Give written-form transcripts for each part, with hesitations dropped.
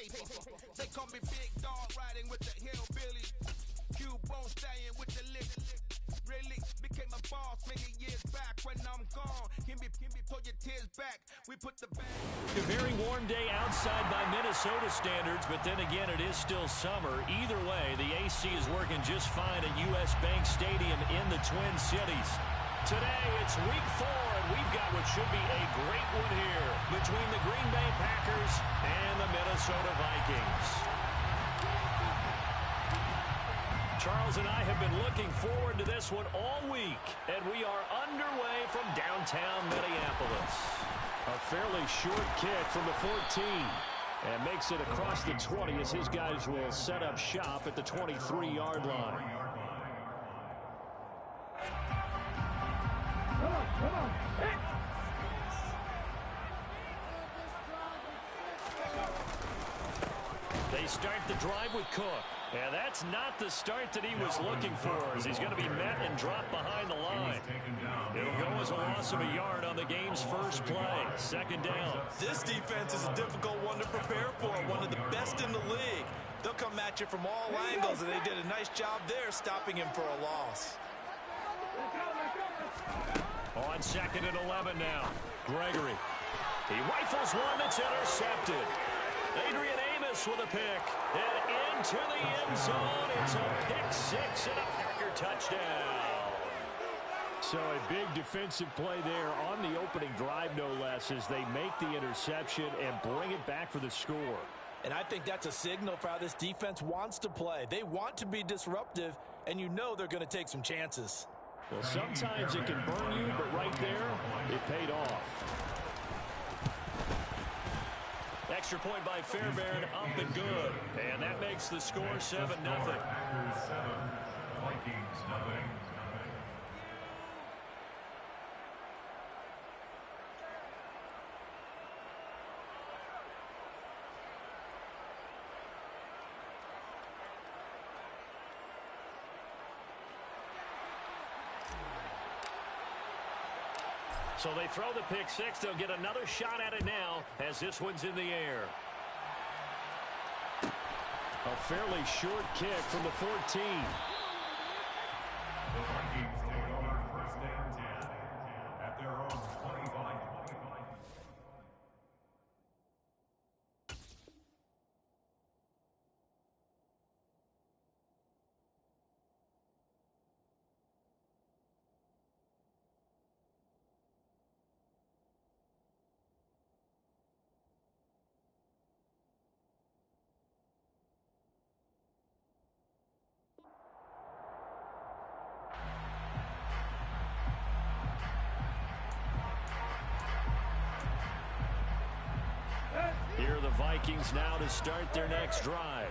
They call me big dog riding with the hillbilly. Cubone stallion with the lick. Really became a boss many years back. When I'm gone, can be pull your tears back. We put the bag. A very warm day outside by Minnesota standards, but then again, it is still summer. Either way, the AC is working just fine at US Bank Stadium in the Twin Cities. Today, it's week 4, and we've got what should be a great one here between the Green Bay Packers and the Minnesota Vikings. Charles and I have been looking forward to this one all week, and we are underway from downtown Minneapolis. A fairly short kick from the 14, and makes it across the 20 as his guys will set up shop at the 23-yard line. Come on. They start the drive with Cook. And that's not the start that he was looking for, as he's going to be met and dropped behind the line. It'll go as a loss of a yard on the game's first play. Second down. This defense is a difficult one to prepare for, one of the best in the league. They'll come at you from all angles, and they did a nice job there stopping him for a loss. On second and 11 now. Gregory. He rifles one that's intercepted. Adrian Amos with a pick. And into the end zone. It's a pick 6 and a Packer touchdown. So a big defensive play there on the opening drive, no less, as they make the interception and bring it back for the score. And I think that's a signal for how this defense wants to play. They want to be disruptive, and you know they're going to take some chances. Well, sometimes it can burn you, but right there, it paid off. Extra point by Fairbairn, up and good. And that makes the score 7-0. Packers 7, Vikings 0. So they throw the pick 6. They'll get another shot at it now as this one's in the air. A fairly short kick from the 14. The Vikings take over first and 10 at their own 25. Here are the Vikings now to start their next drive.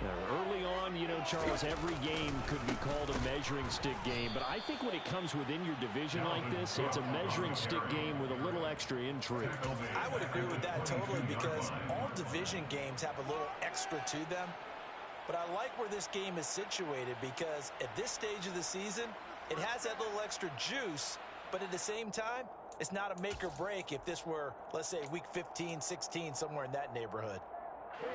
Now, early on, you know, Charles, every game could be called a measuring stick game, but I think when it comes within your division like this, it's a measuring stick game with a little extra intrigue. I would agree with that totally, because all division games have a little extra to them. But I like where this game is situated, because at this stage of the season, it has that little extra juice, but at the same time, it's not a make or break if this were, let's say, week 15, 16, somewhere in that neighborhood.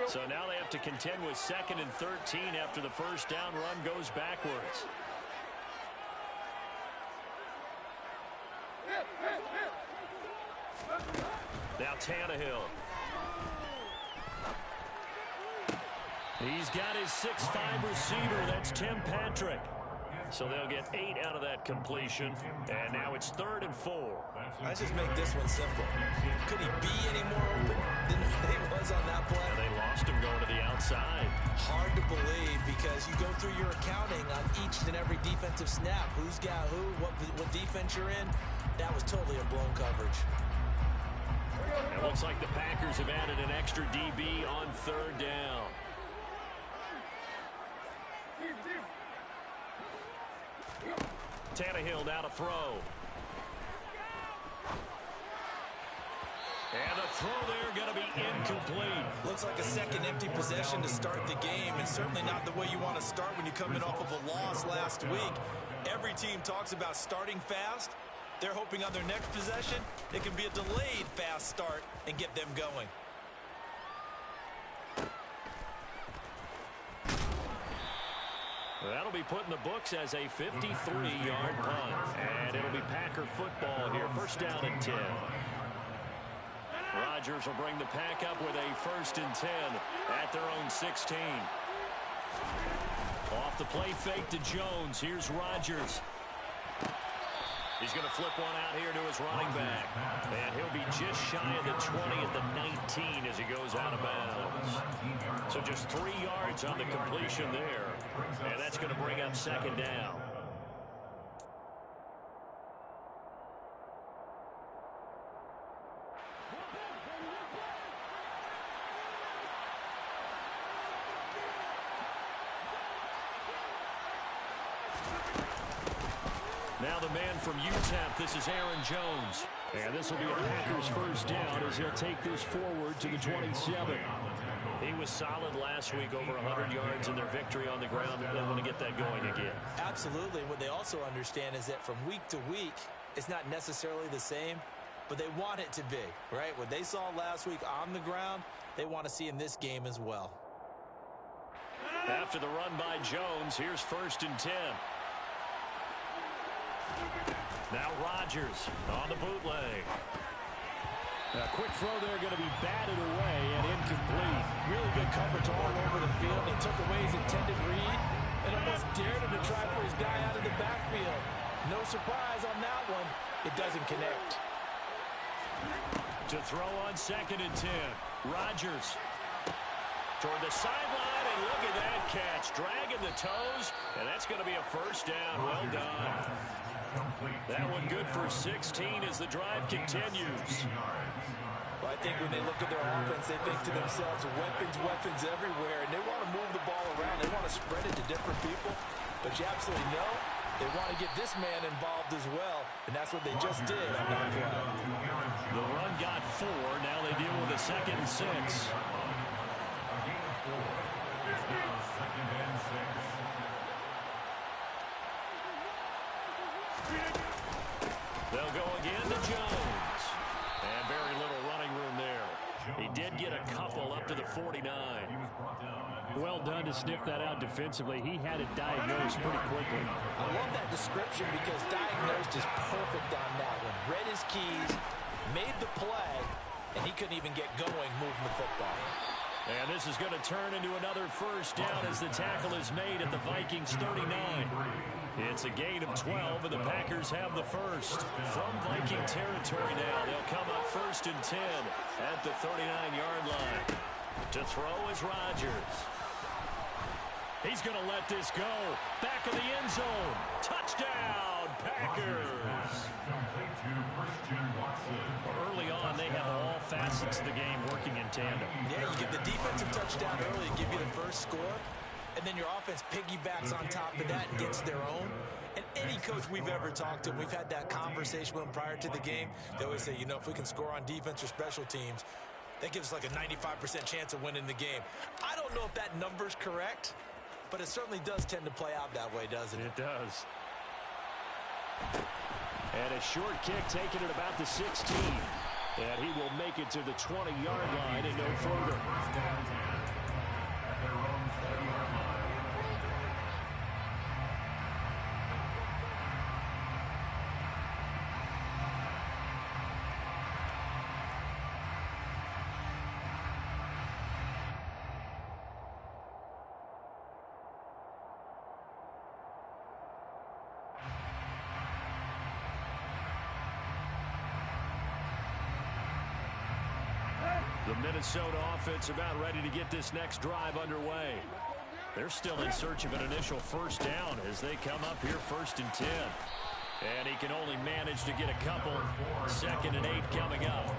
So now they have to contend with 2nd and 13 after the first down run goes backwards. Now Tannehill. He's got his 6'5" receiver. That's Tim Patrick. So they'll get 8 out of that completion. And now it's 3rd and 4. Let's just make this one simple. Could he be any more open than he was on that play? And they lost him going to the outside. Hard to believe, because you go through your accounting on each and every defensive snap. Who's got who, what defense you're in. That was totally a blown coverage. It looks like the Packers have added an extra DB on 3rd down. Tannehill now to throw. And the throw there going to be incomplete. Looks like a second empty possession to start the game, and certainly not the way you want to start when you come in off of a loss last week. Every team talks about starting fast. They're hoping on their next possession it can be a delayed fast start and get them going. That'll be put in the books as a 53-yard punt. And it'll be Packer football here. First down and 10. Rodgers will bring the pack up with a 1st and 10 at their own 16. Off the play fake to Jones. Here's Rodgers. He's going to flip one out here to his running back. And he'll be just shy of the 20 at the 19 as he goes out of bounds. So just 3 yards on the completion there. And that's going to bring up 2nd down. Now the man from UTEP, this is Aaron Jones. And this will be a Packers 1st down as he'll take this forward to the 27. He was solid last week, over 100 yards in their victory on the ground, and they want to get that going again. Absolutely. What they also understand is that from week to week, it's not necessarily the same, but they want it to be, right? What they saw last week on the ground, they want to see in this game as well. After the run by Jones, here's 1st and 10. Now Rodgers on the bootleg. A quick throw there going to be batted away and incomplete. Really good coverage all over the field. He took away his intended read and almost dared him to try for his guy out of the backfield. No surprise on that one. It doesn't connect. To throw on 2nd and 10. Rodgers toward the sideline, and look at that catch. Dragging the toes, and that's going to be a 1st down. Well done. That one good for 16 as the drive continues. Well, I think when they look at their offense, they think to themselves, weapons everywhere, and they want to move the ball around. They want to spread it to different people, but you absolutely know they want to get this man involved as well, and that's what they just did on that play. The run got 4. Now they deal with a 2nd and 6. They'll go again to Jones. And very little running room there. He did get a couple up to the 49. Well done to sniff that out defensively. He had it diagnosed pretty quickly. I love that description because diagnosed is perfect on that one. Read his keys, made the play, and he couldn't even get going moving the football. And this is going to turn into another 1st down as the tackle is made at the Vikings 39. It's a gain of 12, and the Packers have the 1st. From Viking territory now, they'll come up 1st and 10 at the 39-yard line. To throw is Rodgers. He's going to let this go. Back of the end zone. Touchdown, Packers. Early on, they have all facets of the game working in tandem. Yeah, you get the defensive touchdown early, give you the 1st score, and then your offense piggybacks on top of that and gets their own. And any coach we've ever talked to, we've had that conversation with them prior to the game, they always say, you know, if we can score on defense or special teams, that gives us like a 95% chance of winning the game. I don't know if that number's correct, but it certainly does tend to play out that way, doesn't it? It does. And a short kick taken at about the 16. And he will make it to the 20-yard line and no further. The Minnesota offense about ready to get this next drive underway. They're still in search of an initial 1st down as they come up here 1st and 10. And he can only manage to get a couple. 2nd and 8 coming up.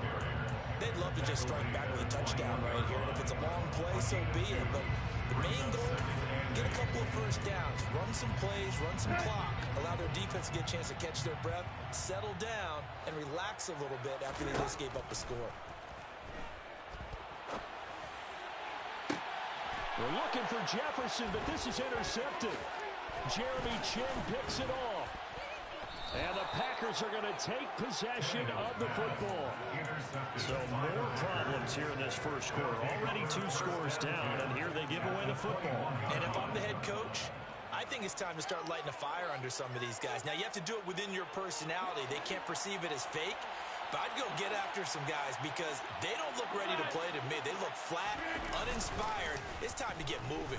They'd love to just strike back with a touchdown right here. And if it's a long play, so be it. But the main goal, get a couple of 1st downs. Run some plays, run some clock. Allow their defense to get a chance to catch their breath, settle down, and relax a little bit after they just gave up a score. We're looking for Jefferson, but this is intercepted. Jeremy Chin picks it off. And the Packers are going to take possession of the football. So more problems here in this 1st quarter. Already 2 scores down, and here they give away the football. And if I'm the head coach, I think it's time to start lighting a fire under some of these guys. Now, you have to do it within your personality. They can't perceive it as fake. But I'd go get after some guys because they don't look ready to play to me. They look flat, uninspired. It's time to get moving.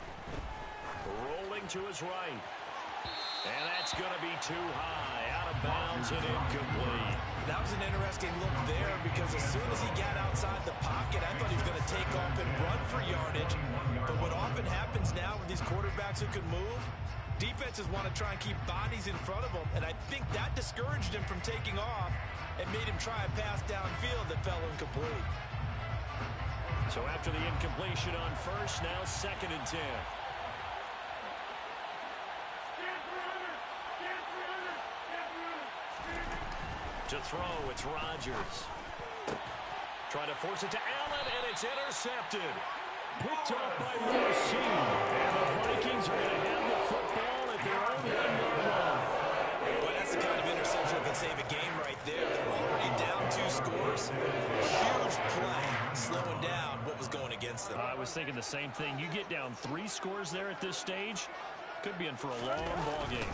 Rolling to his right. And that's going to be too high. Out of bounds and incomplete. That was an interesting look there because as soon as he got outside the pocket, I thought he was going to take off and run for yardage. But what often happens now with these quarterbacks who can move, defenses want to try and keep bodies in front of them. And I think that discouraged him from taking off and made him try a pass downfield that fell incomplete. So after the incompletion on first, now 2nd and 10. To throw, it's Rodgers. Trying to force it to Allen, and it's intercepted. Picked up by Mercy. And the Vikings are going to have the football at their own 1-yard line. Boy, that's the kind of interception that can save a game right there. They're already down 2 scores. Huge play, slowing down what was going against them. I was thinking the same thing. You get down 3 scores there at this stage, could be in for a long ball game.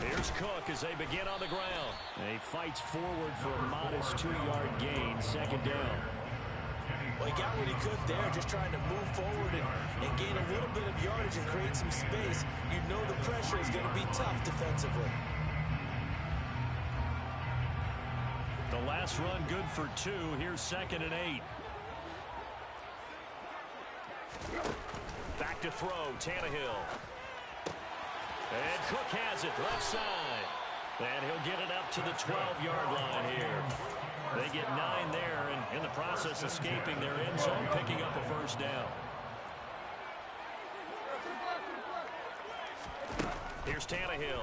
Here's Cook as they begin on the ground. He fights forward for a modest 2-yard gain, 2nd down. Well, he got what he could there, just trying to move forward and gain a little bit of yardage and create some space. You know the pressure is going to be tough defensively. The last run good for 2. Here's 2nd and 8. Back to throw, Tannehill. And Cook has it, left side. And he'll get it up to the 12-yard line here. They get 9 there, and in the process, escaping their end zone, picking up a first down. Here's Tannehill.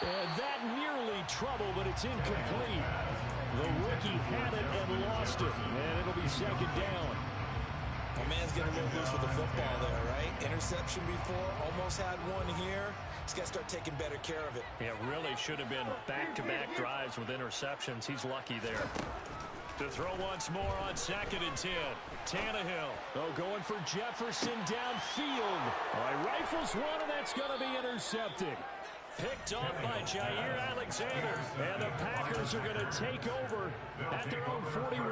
And that nearly trouble, but it's incomplete. The rookie had it and lost it, and it'll be 2nd down. My man's getting a little loose with the football there, right? Interception before, almost had one here. He's got to start taking better care of it. Yeah, really should have been back-to-back drives with interceptions. He's lucky there. To throw once more on 2nd and 10. Tannehill. Oh, going for Jefferson downfield. All right, rifles one, and that's going to be intercepted. Picked off by Jair Alexander. And the Packers are going to take over at their own 41.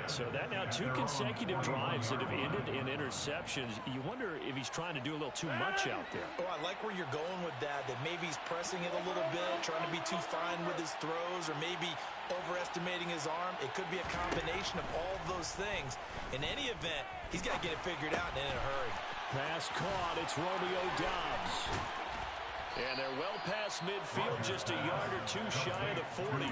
So that now 2 consecutive drives that have ended in interceptions. You wonder if he's trying to do a little too much out there. Oh, I like where you're going with that maybe he's pressing it a little bit, trying to be too fine with his throws, or maybe overestimating his arm. It could be a combination of all of those things. In any event, he's got to get it figured out and in a hurry. Pass caught. It's Romeo Doubs. And they're well past midfield, just a yard or 2 shy of the 40.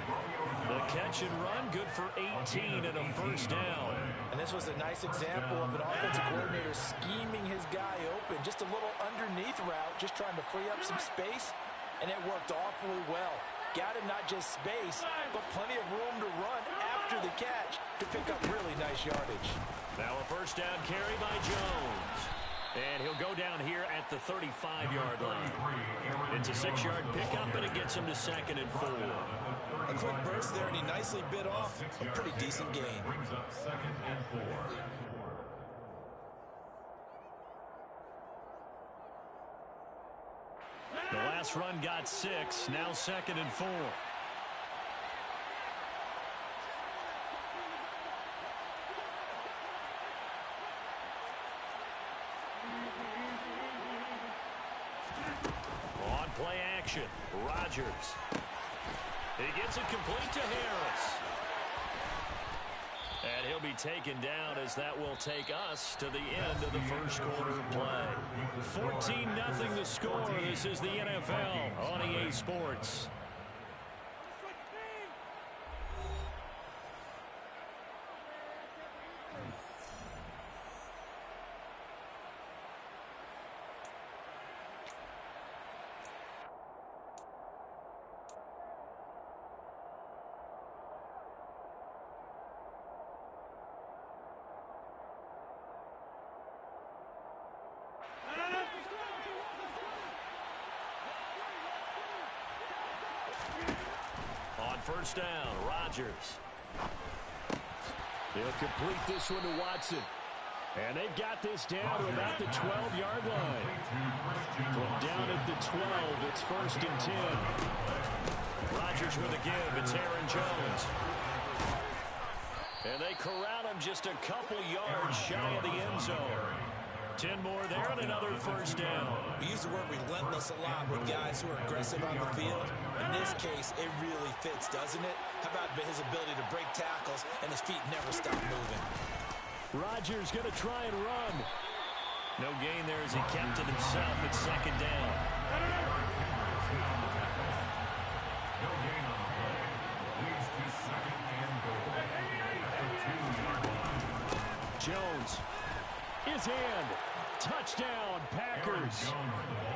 The catch and run, good for 18 and a first down. And this was a nice example of an offensive coordinator scheming his guy open. Just a little underneath route, just trying to free up some space, and it worked awfully well. Got him not just space, but plenty of room to run after the catch to pick up really nice yardage. Now a first down carry by Jones. And he'll go down here at the 35-yard line. It's a 6-yard pickup, and it gets him to 2nd and 4. A quick burst there, and he nicely bit off a pretty decent gain. Brings up 2nd and 4. The last run got 6, now 2nd and 4. On play action, Rodgers. He gets it complete to Harris. And he'll be taken down as that will take us to the end of the first quarter of play. 14-0 the score. This is the NFL on EA Sports. First down, Rodgers. He'll complete this one to Watson. And they've got this down to about the 12-yard line. From down at the 12, it's 1st and 10. Rodgers with a give. It's Aaron Jones. And they corral him just a couple yards shy of the end zone. 10 more there and another 1st down. We use the word relentless a lot with guys who are aggressive on the field. In this case, it really fits, doesn't it? How about his ability to break tackles and his feet never stop moving? Rodgers going to try and run. No gain there as he kept it himself at 2nd down. No gain on the play. Leads to 2nd and goal. Jones is in. Touchdown, Packers.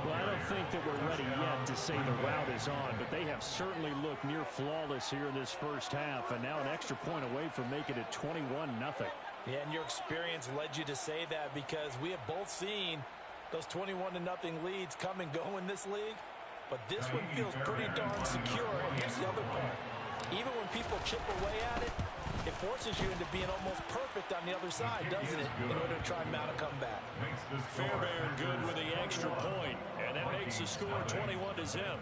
Well, I don't think that we're ready yet to say the route is on, but they have certainly looked near flawless here in this first half, and now an extra point away from making it 21-0. Yeah, and your experience led you to say that because we have both seen those 21-0 leads come and go in this league, but this one feels pretty darn secure. And here's the other part. Even when people chip away at it, it forces you into being almost perfect on the other side, doesn't it, in order to try and mount a comeback. Fairbairn good with the extra point, and that makes the score 21-0.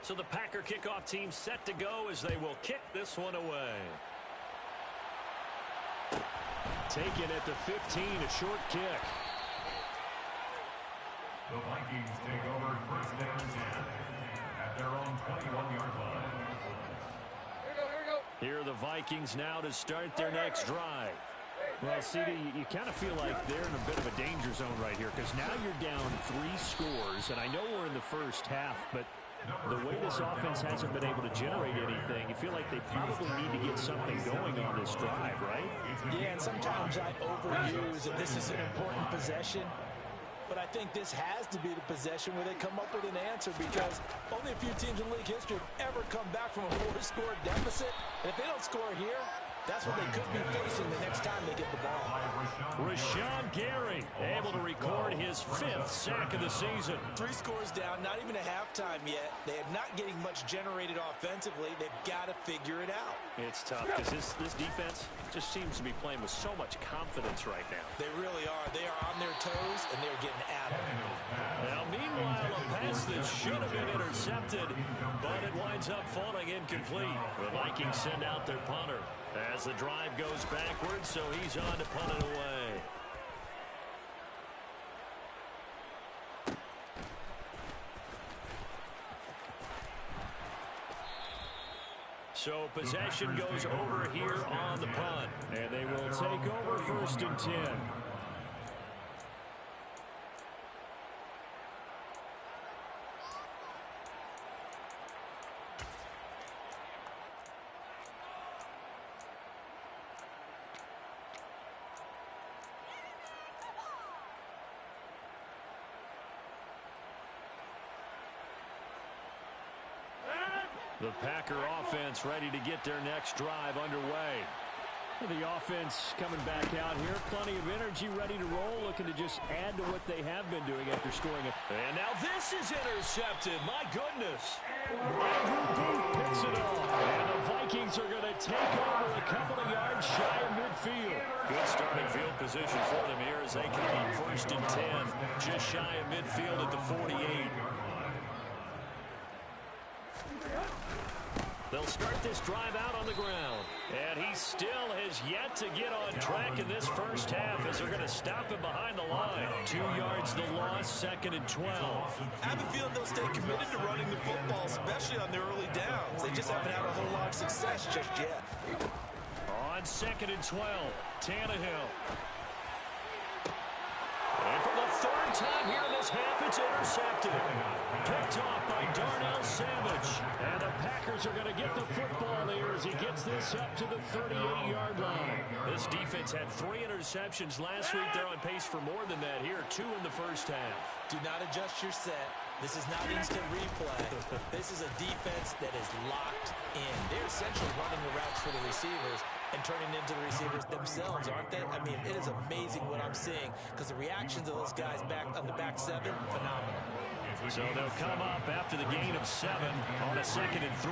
So the Packer kickoff team set to go as they will kick this one away. Taken at the 15, a short kick. The Vikings take over 1st and 10 at their own 21-yard line. Here are the Vikings now to start their next drive. Well, CD, you kind of feel like they're in a bit of a danger zone right here because now you're down 3 scores, and I know we're in the first half, but the way this offense hasn't been able to generate anything, you feel like they probably need to get something going on this drive, right? Yeah, and sometimes I overuse that this is an important possession, but I think this has to be the possession where they come up with an answer because only a few teams in league history have ever come back from a 4-score deficit, and if they don't score here, that's what they could be facing the next time they get the ball. Rashawn Gary able to record his 5th sack of the season. 3 scores down, not even a halftime yet. They are not getting much generated offensively. They've got to figure it out. It's tough because this defense just seems to be playing with so much confidence right now. They really are. They are on their toes, and they're getting at it. Now, meanwhile, a pass that should have been intercepted, but it winds up falling incomplete. The Vikings send out their punter as the drive goes backwards, so he's on to punt it away. So possession goes over here on the punt, and they will take over 1st and 10. The Packer offense ready to get their next drive underway. The offense coming back out here. Plenty of energy, ready to roll, looking to just add to what they have been doing after scoring it. And now this is intercepted. My goodness. Andrew Booth picks it off. And the Vikings are going to take over a couple of yards shy of midfield. Good starting field position for them here as they compete 1st and 10. Just shy of midfield at the 48. They'll start this drive out on the ground. And he still has yet to get on track in this first half as they're going to stop him behind the line. 2 yards the loss, 2nd and 12. I have a feeling they'll stay committed to running the football, especially on their early downs. They just haven't had a whole lot of success just yet. On 2nd and 12, Tannehill. And for the 3rd time here in this half, it's intercepted. Picked off by Darnell Savage. And the Packers are going to get the football here as he gets this up to the 38-yard line. This defense had 3 interceptions last week. They're on pace for more than that here, 2 in the first half. Do not adjust your set. This is not instant replay. This is a defense that is locked in. They're essentially running the routes for for the receivers and turning into the receivers themselves, aren't they? I mean, it is amazing what I'm seeing because the reactions of those guys back on the back seven, phenomenal. So they'll come up after the gain of 7 on a 2nd and 3.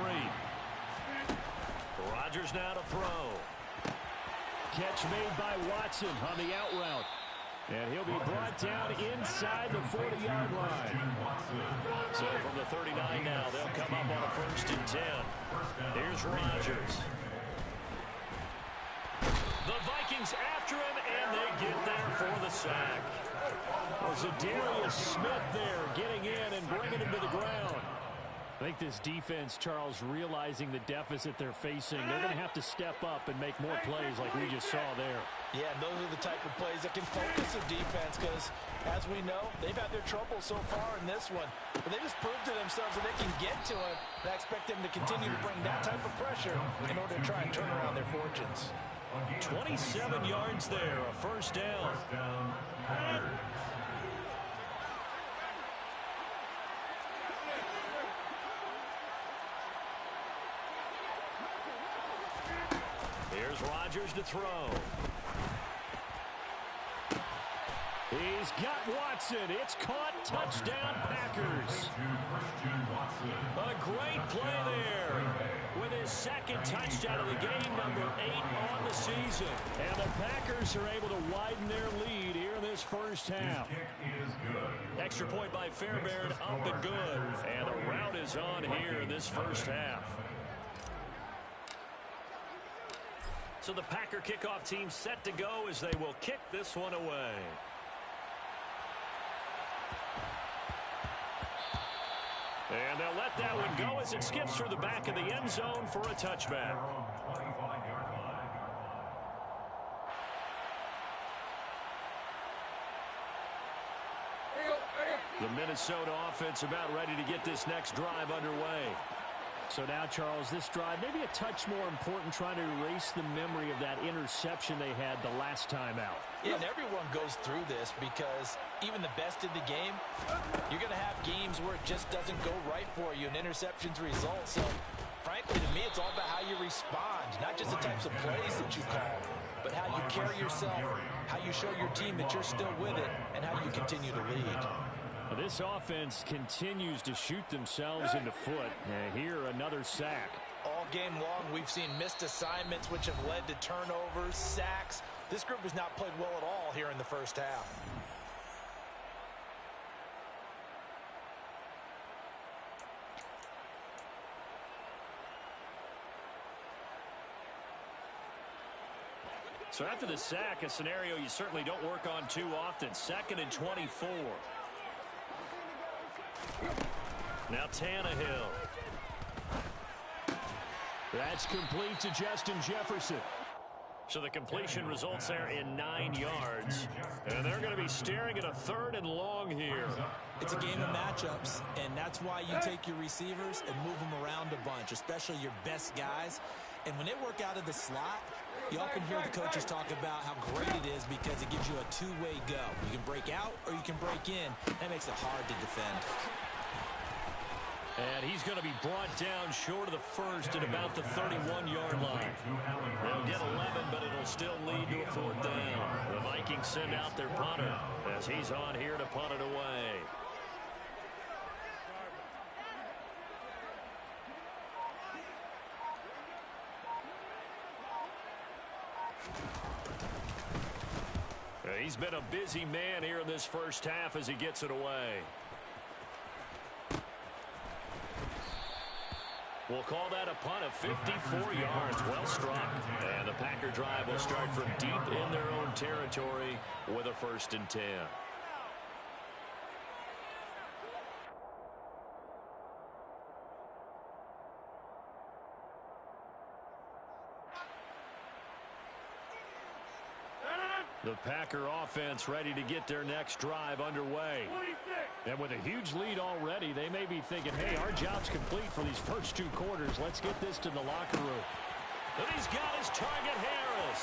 Rodgers now to throw. Catch made by Watson on the out route. And he'll be brought down inside the 40-yard line. So from the 39 now, they'll come up on a 1st and 10. Here's Rodgers. The Vikings after him, and they get there for the sack. Was Zadarius Smith there getting in and bringing him to the ground. I think this defense, Charles, realizing the deficit they're facing, they're going to have to step up and make more plays like we just saw there. Yeah, and those are the type of plays that can focus the defense because, as we know, they've had their trouble so far in this one. But they just proved to themselves that they can get to it. And I expect them to continue to bring that type of pressure in order to try and turn around their fortunes. 27 yards there, a 1st down. Here's Rodgers to throw. He's got Watson. It's caught. Touchdown, Packers. A great play there with his 2nd touchdown of the game, number 8 on the season. And the Packers are able to widen their lead here in this 1st half. Extra point by Fairbairn, up and good. And the route is on here in this 1st half. So the Packer kickoff team set to go as they will kick this one away. And they'll let that one go as it skips through the back of the end zone for a touchback. The Minnesota offense about ready to get this next drive underway. So now, Charles, this drive maybe a touch more important, trying to erase the memory of that interception they had the last time out. Yeah, and everyone goes through this because even the best in the game, you're going to have games where it just doesn't go right for you, and interceptions result. So, frankly, to me, it's all about how you respond, not just the types of plays that you call, but how you carry yourself, how you show your team that you're still with it, and how you continue to lead. This offense continues to shoot themselves in the foot. Here, another sack. All game long, we've seen missed assignments, which have led to turnovers, sacks. This group has not played well at all here in the 1st half. So after the sack, a scenario you certainly don't work on too often. 2nd and 24. Now Tannehill. That's complete to Justin Jefferson. So the completion results there in 9 yards. And they're going to be staring at a 3rd and long here. It's a game of matchups, and that's why you take your receivers and move them around a bunch, especially your best guys. And when they work out of the slot, you often hear the coaches talk about how great it is because it gives you a two-way go. You can break out or you can break in. That makes it hard to defend. And he's going to be brought down short of the 1st at about the 31-yard line. They'll get 11, but it'll still lead to a 4th down. The Vikings send out their punter as he's on here to punt it away. He's been a busy man here in this 1st half as he gets it away. We'll call that a punt of 54 yards. Well struck. And the Packer drive will start from deep in their own territory with a 1st and 10. The Packer offense ready to get their next drive underway. And with a huge lead already, they may be thinking, hey, our job's complete for these first 2 quarters. Let's get this to the locker room. And he's got his target, Harris.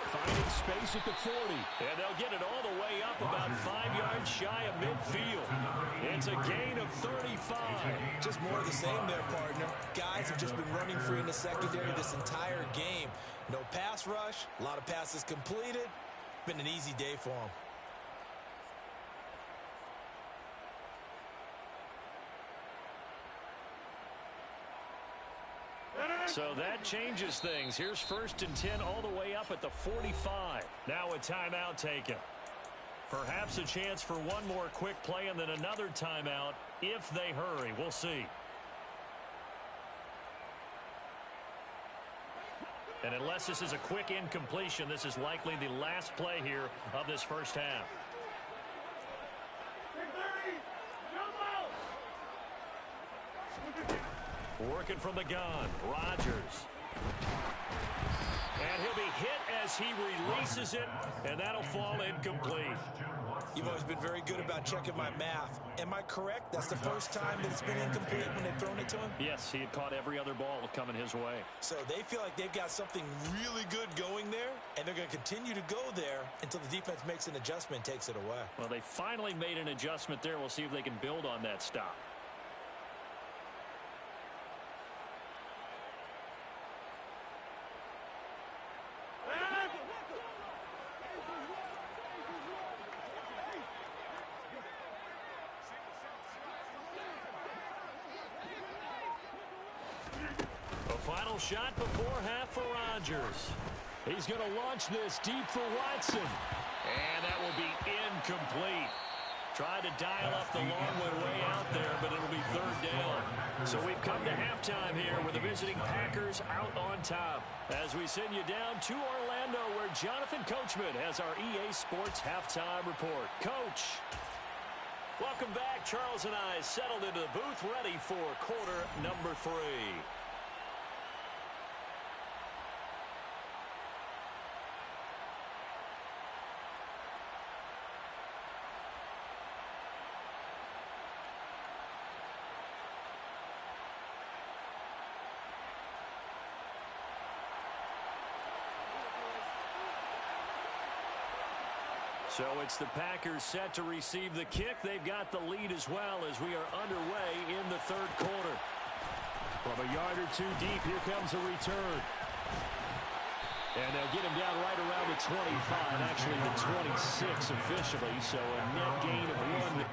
Finding space at the 40. And they'll get it all the way up about 5 yards shy of midfield. It's a gain of 35. Just more of the same there, partner. Guys have just been running free in the secondary this entire game. No pass rush, a lot of passes completed. Been an easy day for them. So that changes things. Here's 1st and 10 all the way up at the 45. Now a timeout taken. Perhaps a chance for one more quick play and then another timeout if they hurry. We'll see. And unless this is a quick incompletion, this is likely the last play here of this first half. Working from the gun, Rodgers. And he'll be hit as he releases it, and that'll fall incomplete. You've always been very good about checking my math. Am I correct? That's the first time that it's been incomplete when they've thrown it to him? Yes, he had caught every other ball coming his way. So they feel like they've got something really good going there, and they're going to continue to go there until the defense makes an adjustment and takes it away. Well, they finally made an adjustment there. We'll see if they can build on that stop. Final shot before half for Rodgers. He's going to launch this deep for Watson. And that will be incomplete. Tried to dial up the long way out there, but it'll be 3rd down. So we've come to halftime here with the visiting Packers out on top. As we send you down to Orlando, where Jonathan Coachman has our EA Sports halftime report. Coach. Welcome back. Charles and I settled into the booth, ready for quarter number 3. So it's the Packers set to receive the kick. They've got the lead as well as we are underway in the 3rd quarter. From a yard or two deep, here comes a return. And they'll get him down right around the 25, actually the 26 officially. So a net gain of 1